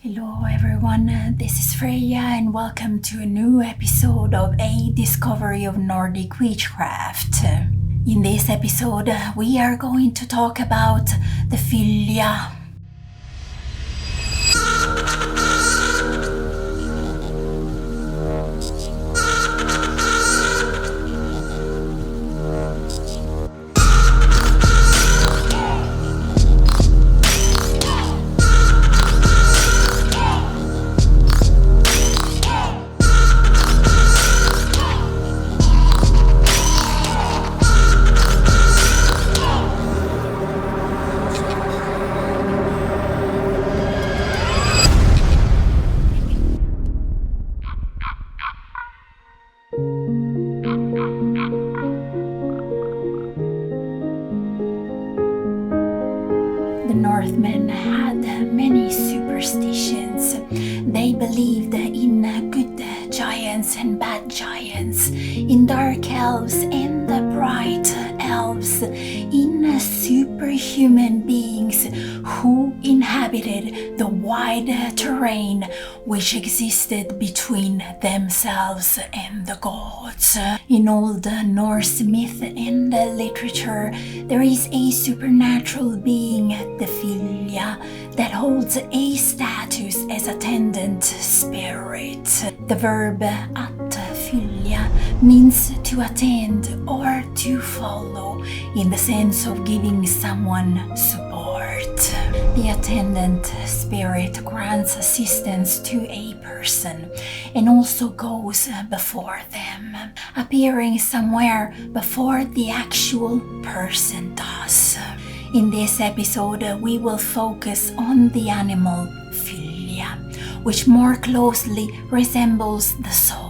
Hello everyone, this is Freyia and welcome to a new episode of A Discovery of Nordic Witchcraft. In this episode we are going to talk about the Phylgja. The Northmen had many superstitions. They believed in good giants and bad giants, in dark elves and bright elves, in superhuman beings who inhabited the wide terrain which existed between themselves and the gods. In old Norse myth and literature, there is a supernatural being, the Philia, that holds a status as attendant spirit. The verb at Fylgja means to attend or to follow, in the sense of giving someone support. The attendant spirit grants assistance to a person and also goes before them, appearing somewhere before the actual person does. In this episode, we will focus on the animal Phylgja, which more closely resembles the soul.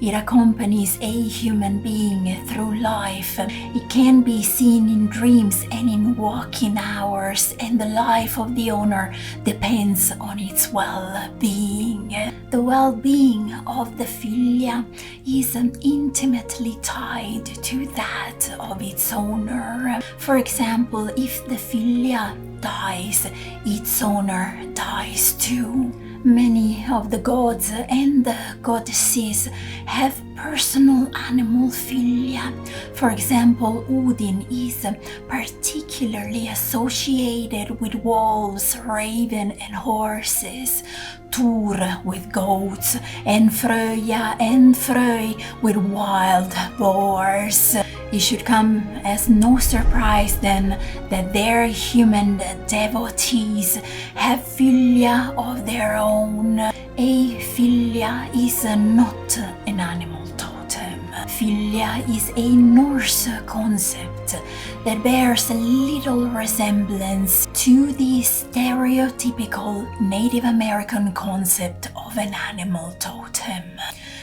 It accompanies a human being through life. It can be seen in dreams and in waking hours, and the life of the owner depends on its well-being. The well-being of the Phylgja is intimately tied to that of its owner. For example, if the Phylgja dies, its owner dies too. Many of the gods and the goddesses have personal animal Phylgja. For example, Odin is particularly associated with wolves, raven and horses, Thor with goats, and Freyia and Frey with wild boars. It should come as no surprise then that their human devotees have Phylgja of their own. A Phylgja is not an animal totem. Phylgja is a Norse concept that bears little resemblance to the stereotypical Native American concept of an animal totem.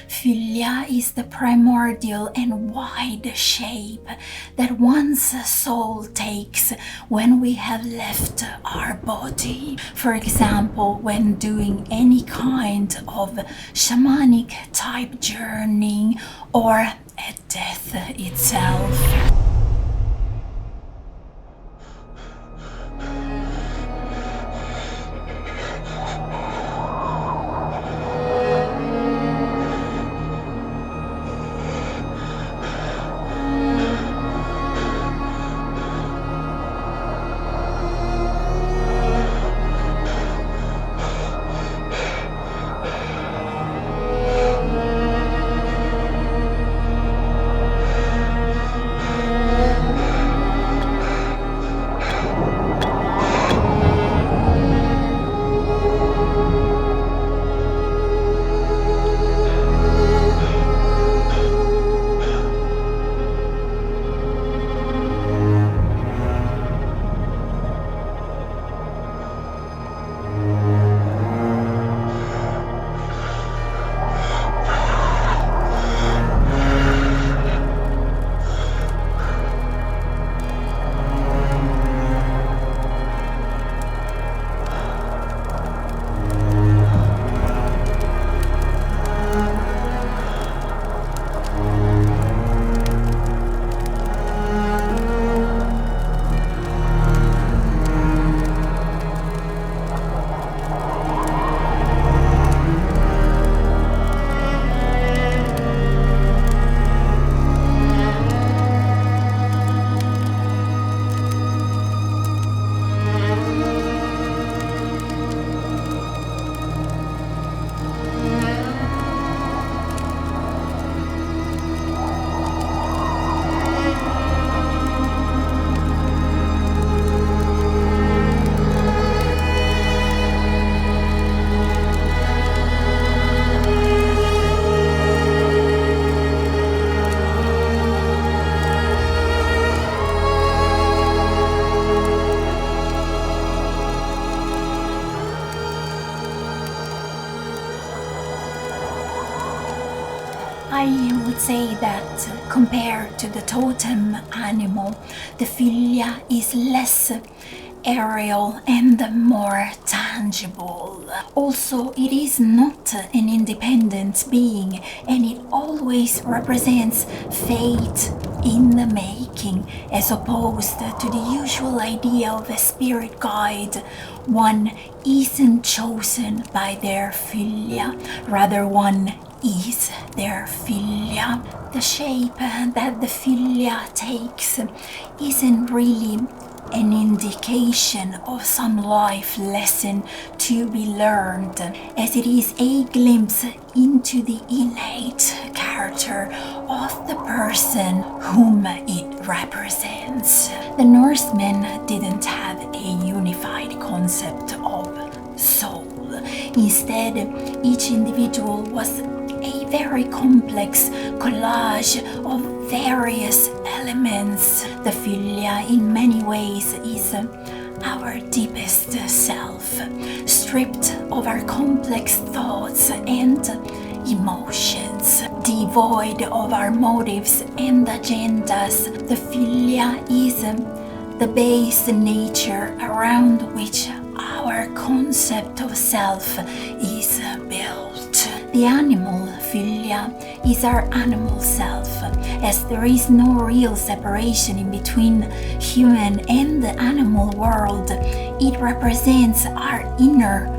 Phylgja is the primordial and wide shape that one's soul takes when we have left our body. For example, when doing any kind of shamanic type journey or at death itself. I would say that compared to the totem animal, the Phylgja is less aerial and more tangible. Also, it is not an independent being, and it always represents fate in the making, as opposed to the usual idea of a spirit guide. One isn't chosen by their Phylgja, rather one is their Phylgja. The shape that the Phylgja takes isn't really an indication of some life lesson to be learned, as it is a glimpse into the innate character of the person whom it represents. The Norsemen didn't have a unified concept of soul. Instead, each individual was a very complex collage of various elements. The Phylgja in many ways is our deepest self, stripped of our complex thoughts and emotions, devoid of our motives and agendas. The Phylgja is the base nature around which our concept of self is built. The animal Phylgja is our animal self, as there is no real separation in between human and the animal world. It represents our inner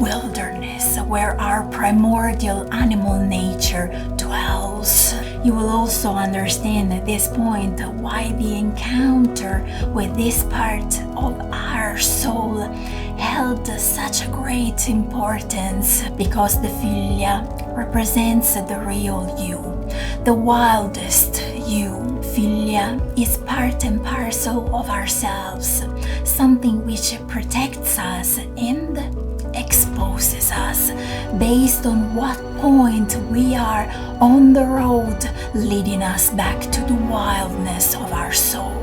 wilderness, where our primordial animal nature dwells. You will also understand at this point why the encounter with this part of our soul held such a great importance, because the Phylgja represents the real you, the wildest you. Phylgja is part and parcel of ourselves, something which protects us and exposes us based on what point we are on the road leading us back to the wildness of our soul.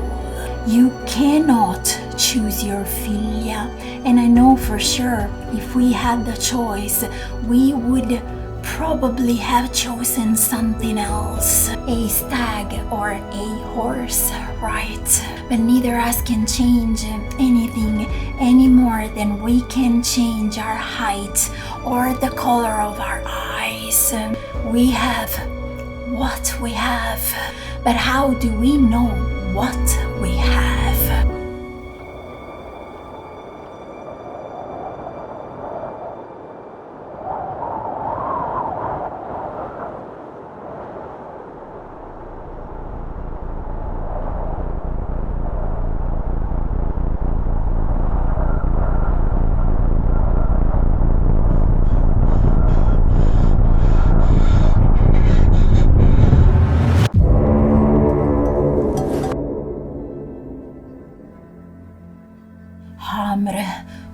You cannot choose your Phylgja, and I know for sure if we had the choice, we would probably have chosen something else, a stag or a horse, right? But neither us can change anything any more than we can change our height or the color of our eyes. We have what we have, but how do we know what we have?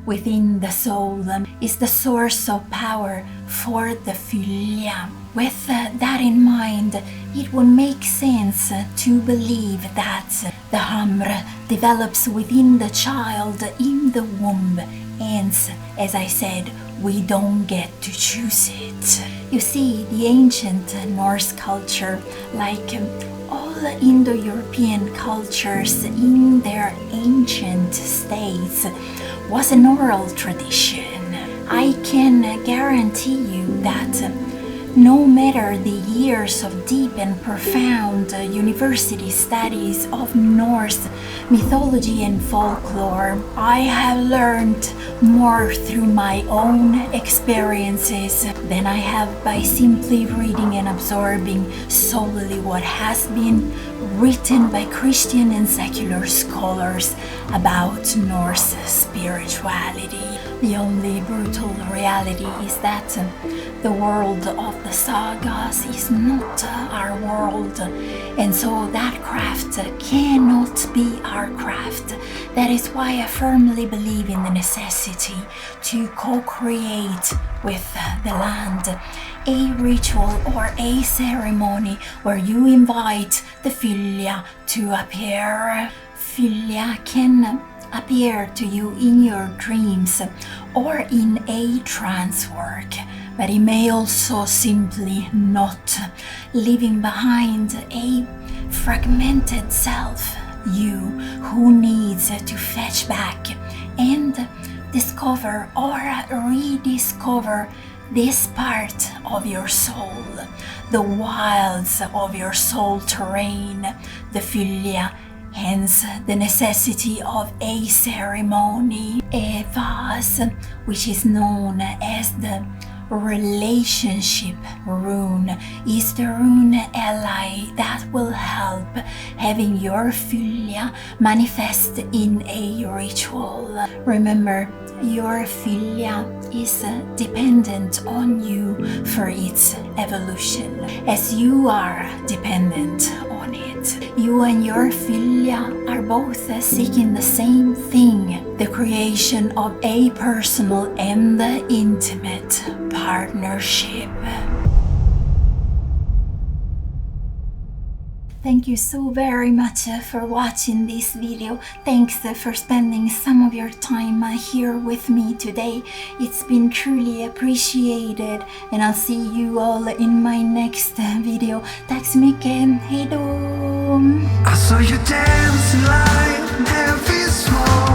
Within the soul is the source of power for the Phylgja. With that in mind, it would make sense to believe that the Hamr develops within the child in the womb, and as I said, we don't get to choose it. You see, the ancient Norse culture, like all Indo-European cultures in their ancient states, was an oral tradition. I can guarantee you that no matter the years of deep and profound university studies of Norse mythology and folklore, I have learned more through my own experiences than I have by simply reading and absorbing solely what has been written by Christian and secular scholars about Norse spirituality. The only brutal reality is that the world of the sagas is not our world, and so that craft cannot be our craft. That is why I firmly believe in the necessity to co-create with the land, a ritual or a ceremony where you invite the Phylgja to appear. Phylgja can appear to you in your dreams or in a trance work, but it may also simply not, leaving behind a fragmented self, you who needs to fetch back and discover or rediscover this part of your soul, the wilds of your soul terrain, the Fylgja, hence the necessity of a ceremony. Ehwaz, which is known as the relationship rune, is the rune ally that will help having your Fylgja manifest in a ritual. Remember, your Philia is dependent on you for its evolution, as you are dependent on it. You and your Philia are both seeking the same thing, the creation of a personal and intimate partnership. Thank you so very much for watching this video. Thanks for spending some of your time here with me today. It's been truly appreciated, and I'll see you all in my next video. Tack så mycket, hejdå! I saw you dancing like heavy smoke.